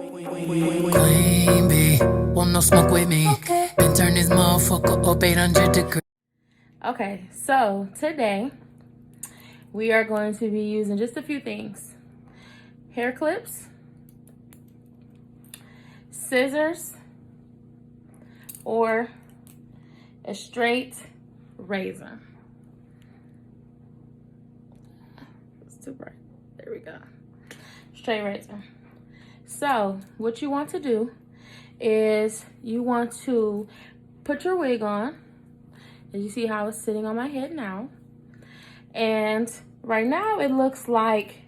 Queen bee, want no smoke with me. Okay. Then turn this motherfucker up 800 degrees. Okay, so today we are going to be using just a few things. Hair clips, scissors, or a straight razor. It's too bright. There we go. Straight razor. So what you want to do is you want to put your wig on. As you see how it's sitting on my head now. And right now it looks like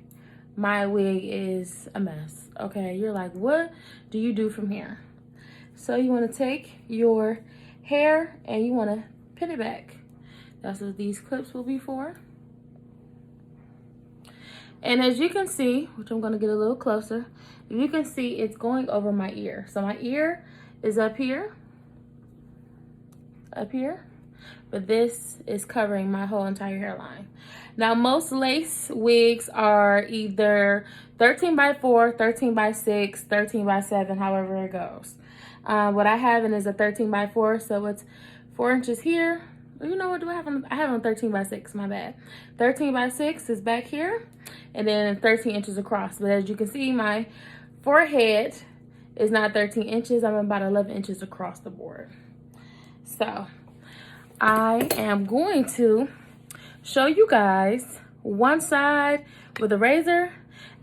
my wig is a mess. Okay, you're like, what do you do from here? So you want to take your hair and you want to pin it back. That's what these clips will be for. And as you can see, which I'm going to get a little closer, you can see it's going over my ear. So my ear is up here, but this is covering my whole entire hairline. Now, most lace wigs are either 13 by 4, 13 by 6, 13 by 7, however it goes. What I have is a 13 by 4, so it's 4 inches here. You know what do I have? I have on 13 by 6, my bad. 13 by 6 is back here, and then 13 inches across. But as you can see, my forehead is not 13 inches. I'm about 11 inches across the board. So I am going to show you guys one side with a razor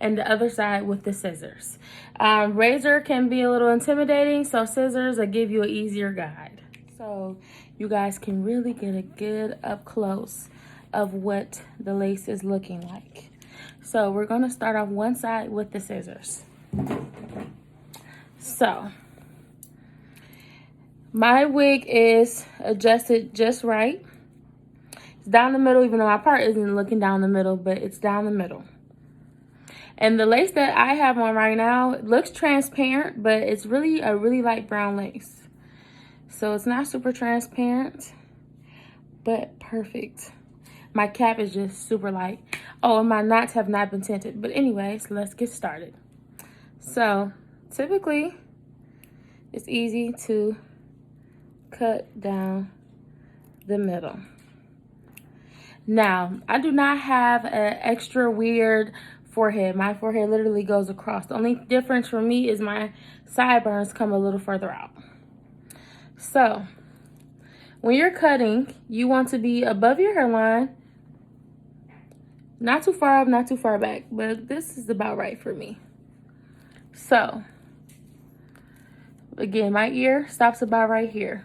and the other side with the scissors. Razor can be a little intimidating, so scissors will give you an easier guide. So you guys can really get a good up close of what the lace is looking like. So we're gonna start off one side with the scissors. So my wig is adjusted just right. It's down the middle, even though my part isn't looking down the middle, but it's down the middle. And the lace that I have on right now, it looks transparent, but it's really a really light brown lace. So it's not super transparent, but perfect. My cap is just super light. Oh, and my knots have not been tinted. But anyways, let's get started. So typically, it's easy to cut down the middle. Now, I do not have an extra weird forehead. My forehead literally goes across. The only difference for me is my sideburns come a little further out. So, when you're cutting, you want to be above your hairline. Not too far up, not too far back, but this is about right for me. So, again, my ear stops about right here.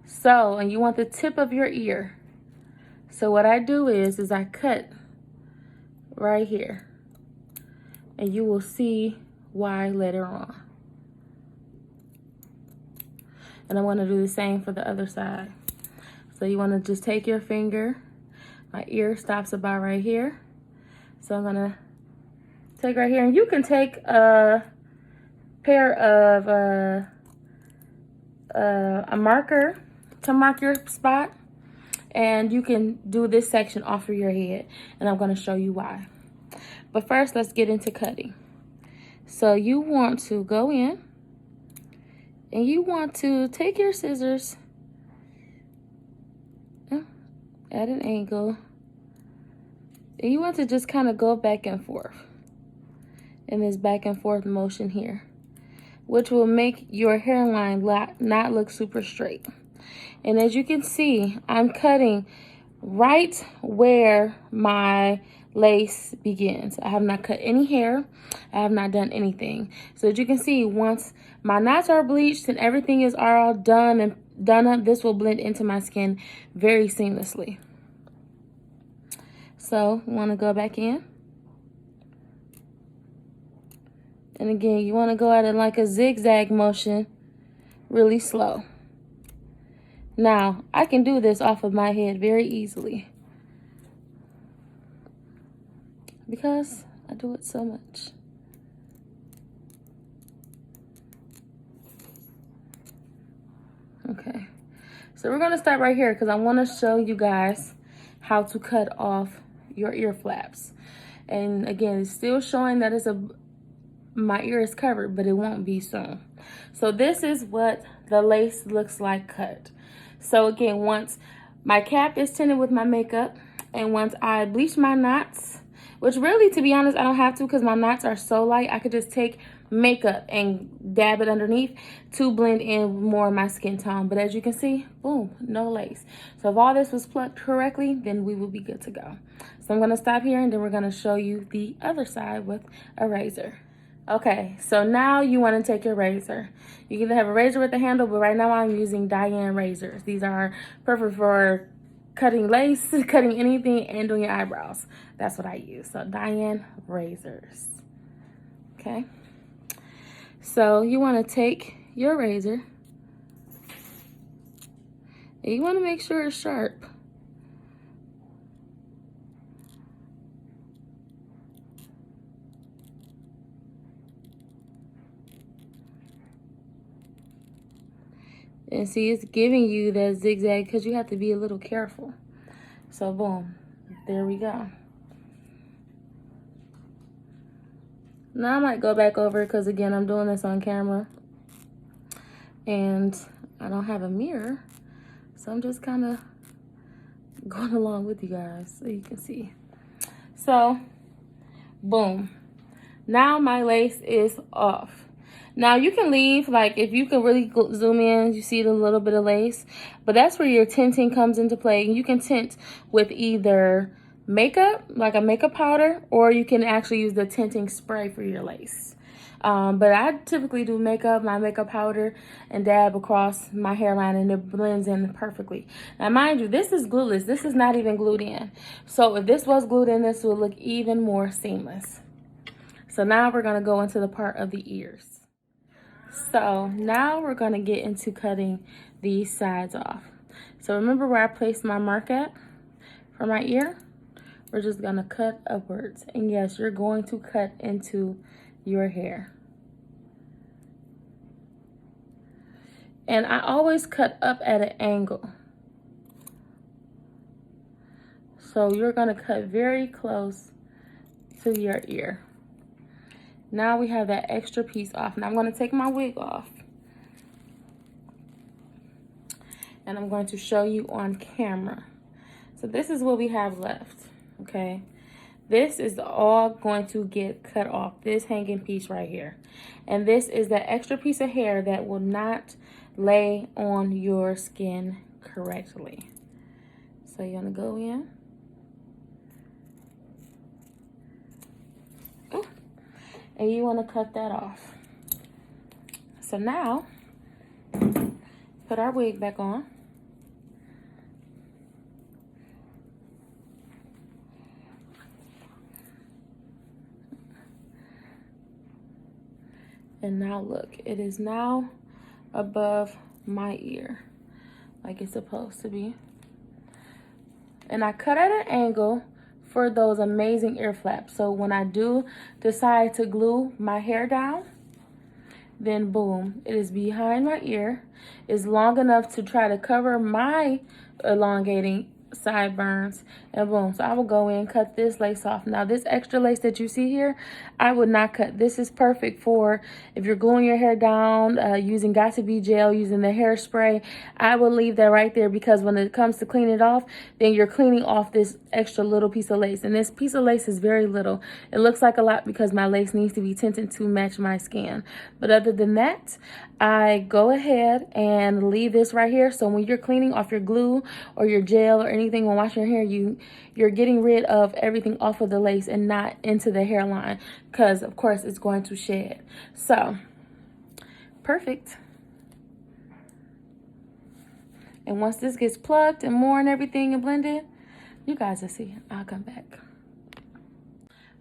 So, and you want the tip of your ear. So what I do is I cut right here. And you will see why later on. And I want to do the same for the other side. So you want to just take your finger. My ear stops about right here. So I'm going to take right here. And you can take a pair of a marker to mark your spot. And you can do this section off of your head. And I'm going to show you why. But first, let's get into cutting. So you want to go in. And you want to take your scissors at an angle. And you want to just kind of go back and forth in this back and forth motion here, which will make your hairline not look super straight. And as you can see, I'm cutting right where my lace begins. I have not cut any hair. I have not done anything. So as you can see, once my knots are bleached and everything is all done and done up, this will blend into my skin very seamlessly. So you want to go back in. And again, you want to go at it like a zigzag motion, really slow. Now, I can do this off of my head very easily because I do it so much. Okay, so we're going to start right here because I want to show you guys how to cut off your ear flaps. And again, it's still showing that it's my ear is covered, but it won't be soon. So this is what the lace looks like cut. So again, once my cap is tinted with my makeup, and once I bleach my knots, which really, to be honest, I don't have to because my knots are so light, I could just take makeup and dab it underneath to blend in more of my skin tone. But as you can see, boom, no lace. So if all this was plucked correctly, then we will be good to go. So I'm gonna stop here and then we're gonna show you the other side with a razor. Okay, so now you wanna take your razor. You can either have a razor with a handle, but right now I'm using Diane razors. These are perfect for cutting lace, cutting anything, and doing your eyebrows. That's what I use. So Diane razors. Okay. So you want to take your razor and you want to make sure it's sharp. And see, it's giving you that zigzag because you have to be a little careful. So boom, there we go. Now I might go back over because again, I'm doing this on camera and I don't have a mirror. So I'm just kind of going along with you guys so you can see. So boom, now my lace is off. Now you can leave, like if you can really zoom in, you see the little bit of lace, but that's where your tinting comes into play. You can tint with either makeup, like a makeup powder, or you can actually use the tinting spray for your lace. But I typically do makeup, my makeup powder, and dab across my hairline and it blends in perfectly. Now mind you, this is glueless. This is not even glued in. So if this was glued in, this would look even more seamless. So now we're gonna go into the part of the ears. So now we're gonna get into cutting these sides off. So remember where I placed my mark at for my ear? We're just gonna cut upwards. And yes, you're going to cut into your hair. And I always cut up at an angle. So you're gonna cut very close to your ear. Now we have that extra piece off. Now I'm going to take my wig off. And I'm going to show you on camera. So this is what we have left, okay? This is all going to get cut off, this hanging piece right here. And this is that extra piece of hair that will not lay on your skin correctly. So you're going to go in. And you want to cut that off. So now, put our wig back on. And now look, it is now above my ear, like it's supposed to be. And I cut at an angle for those amazing ear flaps. So when I do decide to glue my hair down, then boom, it is behind my ear. It's long enough to try to cover my elongating sideburns, and boom. So I will go in, cut this lace off. Now this extra lace that you see here, I would not cut. This is perfect for if you're gluing your hair down, using Got to Be gel, using the hairspray. I will leave that right there because when it comes to cleaning it off, then you're cleaning off this extra little piece of lace. And this piece of lace is very little. It looks like a lot because my lace needs to be tinted to match my skin. But other than that, I go ahead and leave this right here. So when you're cleaning off your glue or your gel or anything when washing your hair, you're getting rid of everything off of the lace and not into the hairline because of course it's going to shed. So perfect. And once this gets plugged and more and everything and blended, you guys will see. I'll come back.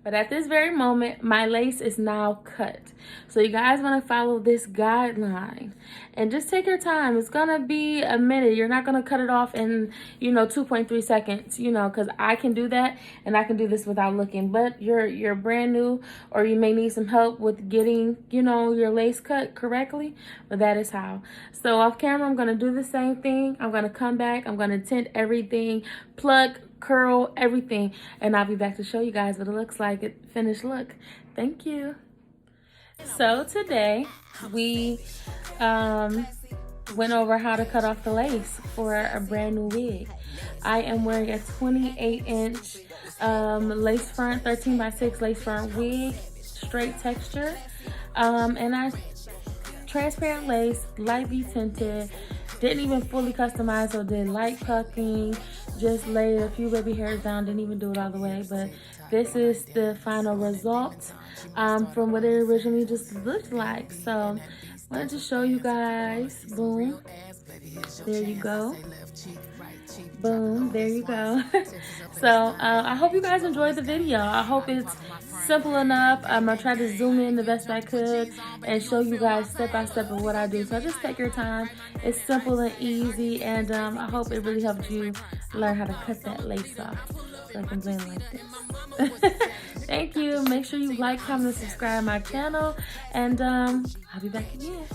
But at this very moment, my lace is now cut. So you guys want to follow this guideline and just take your time. It's going to be a minute. You're not going to cut it off in, 2.3 seconds, because I can do that and I can do this without looking. But you're brand new or you may need some help with getting, your lace cut correctly. But that is how. So off camera, I'm going to do the same thing. I'm going to come back. I'm going to tint everything, plug, curl, everything, and I'll be back to show you guys what it looks like, finished look. Thank you. So today we went over how to cut off the lace for a brand new wig. I am wearing a 28-inch lace front, 13 by 6 lace front wig, straight texture. And I transparent lace, lightly tinted, didn't even fully customize, so did light pucking, just laid a few baby hairs down, didn't even do it all the way, but this is the final result from what it originally just looked like. So I wanted to show you guys. Boom, there you go. Boom, there you go. So I hope you guys enjoyed the video. I hope it's simple enough. I tried to zoom in the best I could and show you guys step by step of what I do. So just take your time. It's simple and easy, and I hope it really helped you learn how to cut that lace off so I can blend like this. Thank you. Make sure you like, comment, and subscribe my channel, and I'll be back again.